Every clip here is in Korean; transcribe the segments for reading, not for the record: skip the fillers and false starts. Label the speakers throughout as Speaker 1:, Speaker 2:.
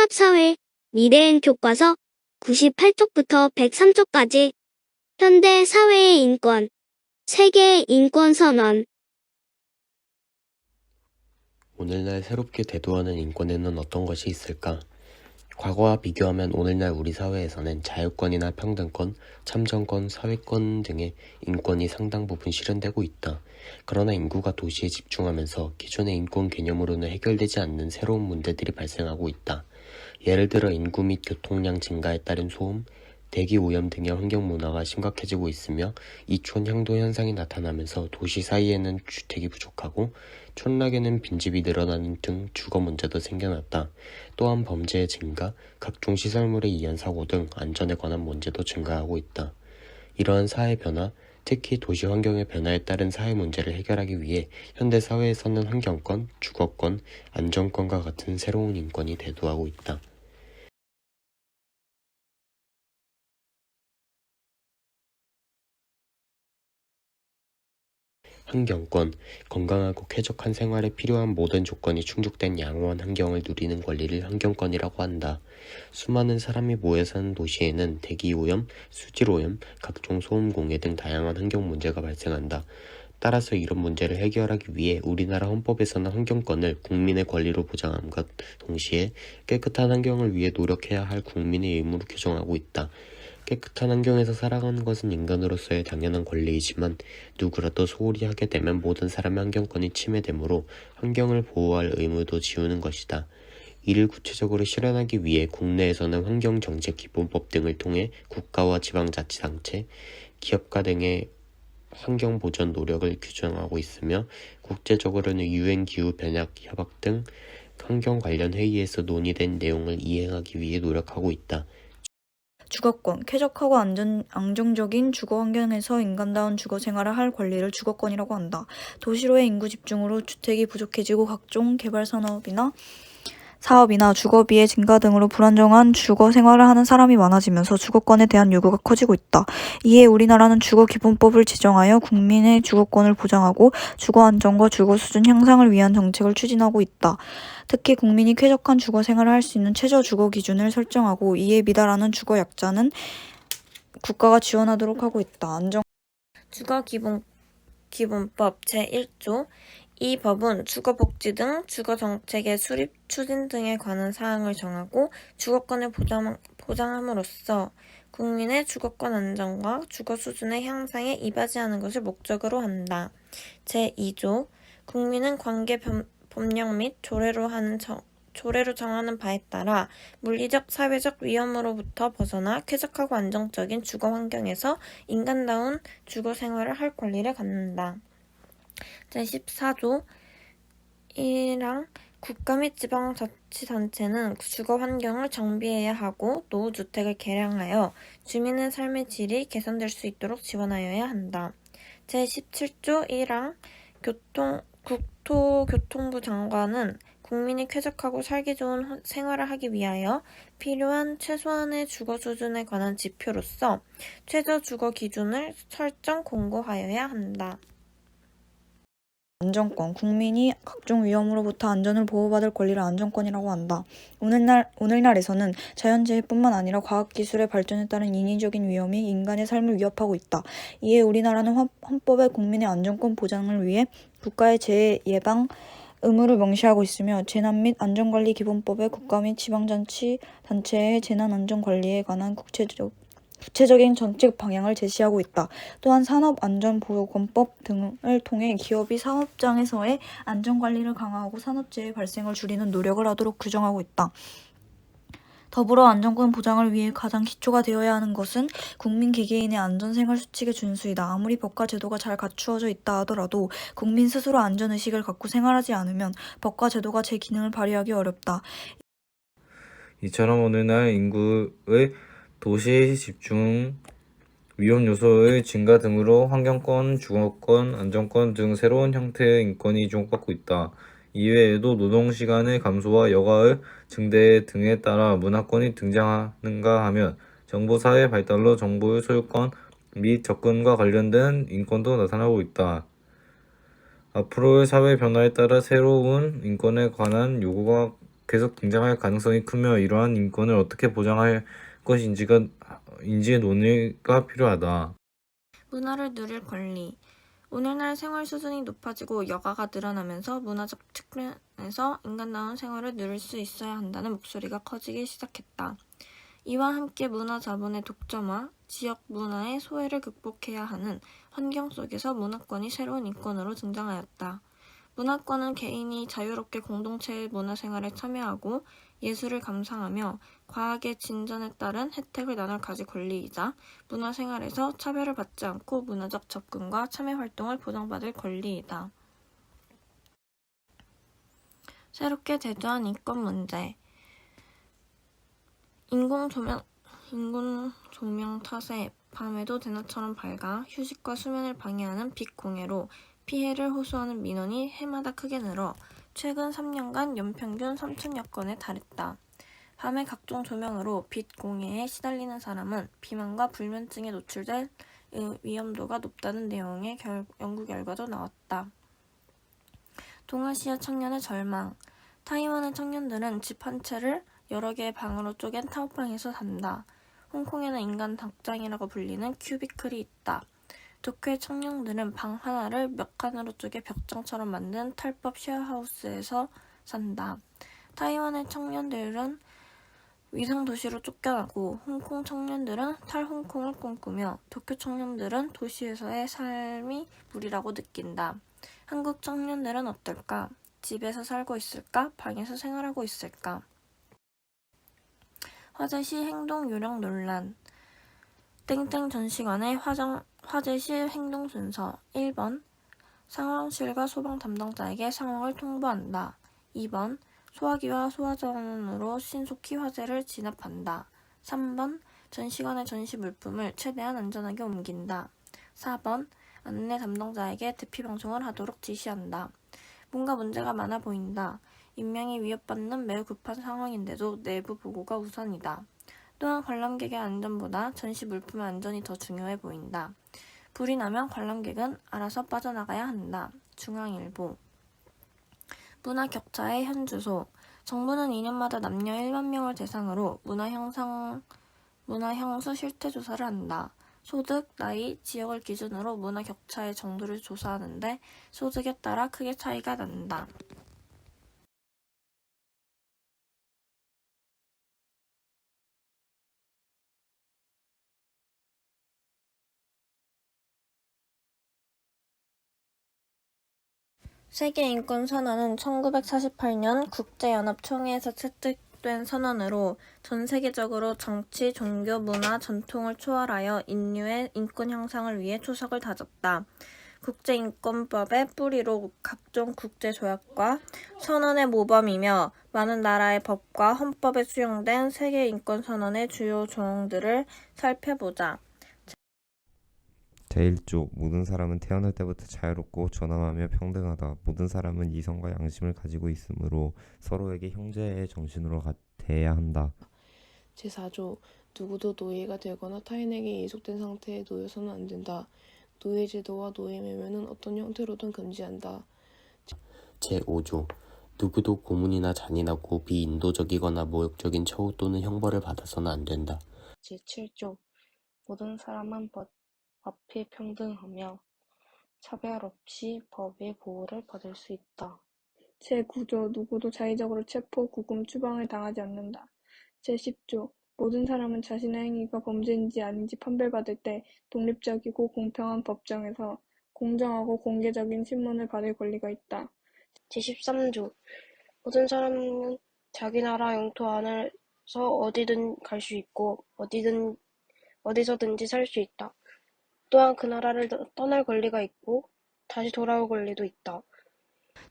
Speaker 1: 산업사회 미래엔 교과서 98쪽부터 103쪽까지 현대 사회의 인권, 세계의 인권선언.
Speaker 2: 오늘날 새롭게 대두하는 인권에는 어떤 것이 있을까? 과거와 비교하면 오늘날 우리 사회에서는 자유권이나 평등권, 참정권, 사회권 등의 인권이 상당 부분 실현되고 있다. 그러나 인구가 도시에 집중하면서 기존의 인권 개념으로는 해결되지 않는 새로운 문제들이 발생하고 있다. 예를 들어 인구 및 교통량 증가에 따른 소음, 대기 오염 등의 환경 문화가 심각해지고 있으며 이촌 향도 현상이 나타나면서 도시 사이에는 주택이 부족하고 촌락에는 빈집이 늘어나는 등 주거 문제도 생겨났다. 또한 범죄의 증가, 각종 시설물에 의한 사고 등 안전에 관한 문제도 증가하고 있다. 이러한 사회 변화, 특히 도시 환경의 변화에 따른 사회 문제를 해결하기 위해 현대 사회에서는 환경권, 주거권, 안전권과 같은 새로운 인권이 대두하고 있다. 환경권, 건강하고 쾌적한 생활에 필요한 모든 조건이 충족된 양호한 환경을 누리는 권리를 환경권이라고 한다. 수많은 사람이 모여 사는 도시에는 대기오염, 수질오염, 각종 소음공해 등 다양한 환경 문제가 발생한다. 따라서 이런 문제를 해결하기 위해 우리나라 헌법에서는 환경권을 국민의 권리로 보장함과 동시에 깨끗한 환경을 위해 노력해야 할 국민의 의무로 규정하고 있다. 깨끗한 환경에서 살아가는 것은 인간으로서의 당연한 권리이지만 누구라도 소홀히 하게 되면 모든 사람의 환경권이 침해되므로 환경을 보호할 의무도 지우는 것이다. 이를 구체적으로 실현하기 위해 국내에서는 환경정책기본법 등을 통해 국가와 지방자치단체, 기업가 등의 환경보전 노력을 규정하고 있으며 국제적으로는 유엔 기후변화 협약 등 환경 관련 회의에서 논의된 내용을 이행하기 위해 노력하고 있다.
Speaker 3: 주거권, 쾌적하고 안정적인 주거 환경에서 인간다운 주거 생활을 할 권리를 주거권이라고 한다. 도시로의 인구 집중으로 주택이 부족해지고 각종 개발 사업이나 주거비의 증가 등으로 불안정한 주거 생활을 하는 사람이 많아지면서 주거권에 대한 요구가 커지고 있다. 이에 우리나라는 주거기본법을 제정하여 국민의 주거권을 보장하고 주거 안정과 주거 수준 향상을 위한 정책을 추진하고 있다. 특히 국민이 쾌적한 주거 생활을 할 수 있는 최저 주거 기준을 설정하고 이에 미달하는 주거 약자는 국가가 지원하도록 하고 있다.
Speaker 4: 주거기본법 제1조 이 법은 주거복지 등 주거정책의 수립, 추진 등에 관한 사항을 정하고 주거권을 보장함으로써 국민의 주거권 안정과 주거 수준의 향상에 이바지하는 것을 목적으로 한다. 제2조 국민은 관계 법령 및 조례로 정하는 바에 따라 물리적, 사회적 위험으로부터 벗어나 쾌적하고 안정적인 주거 환경에서 인간다운 주거 생활을 할 권리를 갖는다. 제14조 1항 국가 및 지방자치단체는 주거 환경을 정비해야 하고 노후주택을 개량하여 주민의 삶의 질이 개선될 수 있도록 지원하여야 한다. 제17조 1항 국토교통부 장관은 국민이 쾌적하고 살기 좋은 생활을 하기 위하여 필요한 최소한의 주거 수준에 관한 지표로서 최저 주거 기준을 설정 공고하여야 한다.
Speaker 3: 안전권, 국민이 각종 위험으로부터 안전을 보호받을 권리를 안전권이라고 한다. 오늘날에서는 자연재해뿐만 아니라 과학기술의 발전에 따른 인위적인 위험이 인간의 삶을 위협하고 있다. 이에 우리나라는 헌법에 국민의 안전권 보장을 위해 국가의 재해 예방 의무를 명시하고 있으며 재난 및 안전관리 기본법에 국가 및 지방자치단체의 재난안전관리에 관한 구체적인 정책 방향을 제시하고 있다. 또한 산업안전보건법 등을 통해 기업이 사업장에서의 안전관리를 강화하고 산업재해 발생을 줄이는 노력을 하도록 규정하고 있다. 더불어 안전권 보장을 위해 가장 기초가 되어야 하는 것은 국민 개개인의 안전생활수칙의 준수이다. 아무리 법과 제도가 잘 갖추어져 있다 하더라도 국민 스스로 안전의식을 갖고 생활하지 않으면 법과 제도가 제 기능을 발휘하기 어렵다.
Speaker 5: 이처럼 오늘날 인구의 도시 집중, 위험 요소의 증가 등으로 환경권, 주거권, 안전권 등 새로운 형태의 인권이 주목받고 있다. 이외에도 노동시간의 감소와 여가의 증대 등에 따라 문화권이 등장하는가 하면 정보사회 발달로 정보의 소유권 및 접근과 관련된 인권도 나타나고 있다. 앞으로의 사회 변화에 따라 새로운 인권에 관한 요구가 계속 등장할 가능성이 크며 이러한 인권을 어떻게 보장할 것인지의 논의가 필요하다.
Speaker 4: 문화를 누릴 권리. 오늘날 생활 수준이 높아지고 여가가 늘어나면서 문화적 측면에서 인간다운 생활을 누릴 수 있어야 한다는 목소리가 커지기 시작했다. 이와 함께 문화 자본의 독점화, 지역 문화의 소외를 극복해야 하는 환경 속에서 문화권이 새로운 인권으로 등장하였다. 문화권은 개인이 자유롭게 공동체의 문화생활에 참여하고 예술을 감상하며 과학의 진전에 따른 혜택을 나눠 가질 권리이자 문화생활에서 차별을 받지 않고 문화적 접근과 참여 활동을 보장받을 권리이다. 새롭게 대두한 인권 문제. 인공 조명 탓에 밤에도 대낮처럼 밝아 휴식과 수면을 방해하는 빛 공해로 피해를 호소하는 민원이 해마다 크게 늘어 최근 3년간 연평균 3,000여 건에 달했다. 밤의 각종 조명으로 빛 공해에 시달리는 사람은 비만과 불면증에 노출될 위험도가 높다는 내용의 연구 결과도 나왔다. 동아시아 청년의 절망. 타이완의 청년들은 집 한 채를 여러 개의 방으로 쪼갠 타워방에서 산다. 홍콩에는 인간 닭장이라고 불리는 큐비클이 있다. 도쿄의 청년들은 방 하나를 몇 칸으로 쪼개 벽장처럼 만든 탈법 쉐어하우스에서 산다. 타이완의 청년들은 위상도시로 쫓겨나고 홍콩 청년들은 탈홍콩을 꿈꾸며 도쿄 청년들은 도시에서의 삶이 무리라고 느낀다. 한국 청년들은 어떨까? 집에서 살고 있을까? 방에서 생활하고 있을까? 화재시 행동 요령 논란. 땡땡 전시관의 화재시 행동 순서. 1번. 상황실과 소방 담당자에게 상황을 통보한다. 2번. 소화기와 소화전으로 신속히 화재를 진압한다. 3번. 전시관의 전시 물품을 최대한 안전하게 옮긴다. 4번. 안내 담당자에게 대피 방송을 하도록 지시한다. 뭔가 문제가 많아 보인다. 인명이 위협받는 매우 급한 상황인데도 내부 보고가 우선이다. 또한 관람객의 안전보다 전시 물품의 안전이 더 중요해 보인다. 불이 나면 관람객은 알아서 빠져나가야 한다. 중앙일보. 문화 격차의 현주소. 정부는 2년마다 남녀 1만 명을 대상으로 문화 향수 실태 조사를 한다. 소득, 나이, 지역을 기준으로 문화 격차의 정도를 조사하는데 소득에 따라 크게 차이가 난다. 세계인권선언은 1948년 국제연합총회에서 채택된 선언으로 전 세계적으로 정치, 종교, 문화, 전통을 초월하여 인류의 인권 향상을 위해 초석을 다졌다. 국제인권법의 뿌리로 각종 국제조약과 선언의 모범이며 많은 나라의 법과 헌법에 수용된 세계인권선언의 주요 조항들을 살펴보자.
Speaker 6: 제1조 모든 사람은 태어날 때부터 자유롭고 존엄하며 평등하다. 모든 사람은 이성과 양심을 가지고 있으므로 서로에게 형제의 정신으로 대해야 한다.
Speaker 7: 제4조 누구도 노예가 되거나 타인에게 예속된 상태에 놓여서는 안 된다. 노예제도와 노예매매는 어떤 형태로든 금지한다.
Speaker 2: 제5조 누구도 고문이나 잔인하고 비인도적이거나 모욕적인 처우 또는 형벌을 받아서는 안 된다.
Speaker 8: 제7조 모든 사람은 법이 평등하며 차별 없이 법의 보호를 받을 수 있다.
Speaker 9: 제9조 누구도 자의적으로 체포, 구금, 추방을 당하지 않는다. 제10조 모든 사람은 자신의 행위가 범죄인지 아닌지 판별받을 때 독립적이고 공평한 법정에서 공정하고 공개적인 신문을 받을 권리가 있다.
Speaker 8: 제13조 모든 사람은 자기 나라 영토 안에서 어디든 갈 수 있고 어디서든지 살 수 있다. 또한 그 나라를 떠날 권리가 있고 다시 돌아올 권리도 있다.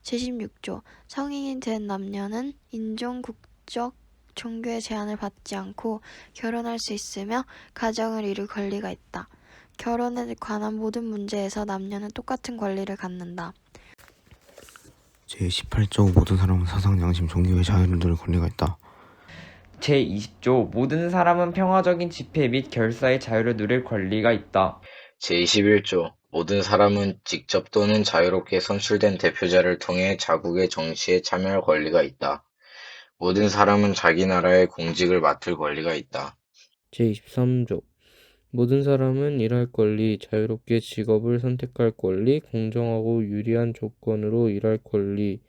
Speaker 10: 제16조 성인이 된 남녀는 인종, 국적, 종교의 제한을 받지 않고 결혼할 수 있으며 가정을 이룰 권리가 있다. 결혼에 관한 모든 문제에서 남녀는 똑같은 권리를 갖는다.
Speaker 11: 제18조 모든 사람은 사상, 양심, 종교의 자유를 누릴 권리가 있다.
Speaker 12: 제20조 모든 사람은 평화적인 집회 및 결사의 자유를 누릴 권리가 있다.
Speaker 13: 제21조 모든 사람은 직접 또는 자유롭게 선출된 대표자를 통해 자국의 정치에 참여할 권리가 있다. 모든 사람은 자기 나라의 공직을 맡을 권리가 있다.
Speaker 14: 제23조 모든 사람은 일할 권리, 자유롭게 직업을 선택할 권리, 공정하고 유리한 조건으로 일할 권리,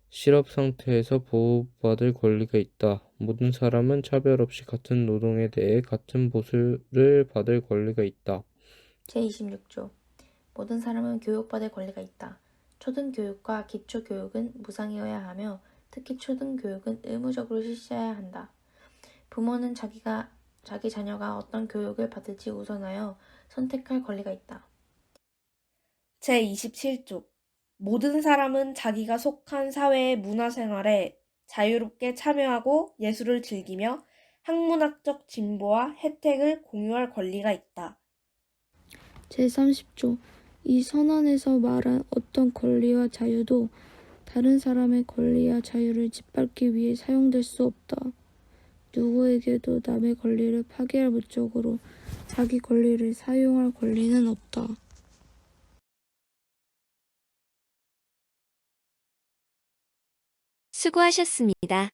Speaker 14: 실업 상태에서 보호받을 권리가 있다. 모든 사람은 차별 없이 같은 노동에 대해 같은 보수를 받을 권리가 있다.
Speaker 3: 제26조 모든 사람은 교육받을 권리가 있다. 초등교육과 기초교육은 무상이어야 하며 특히 초등교육은 의무적으로 실시해야 한다. 부모는 자기 자녀가 어떤 교육을 받을지 우선하여 선택할 권리가 있다.
Speaker 15: 제27조 모든 사람은 자기가 속한 사회의 문화생활에 자유롭게 참여하고 예술을 즐기며 학문학적 진보와 혜택을 공유할 권리가 있다.
Speaker 9: 제30조 이 선언에서 말한 어떤 권리와 자유도 다른 사람의 권리와 자유를 짓밟기 위해 사용될 수 없다. 누구에게도 남의 권리를 파괴할 목적으로 자기 권리를 사용할 권리는 없다.
Speaker 1: 수고하셨습니다.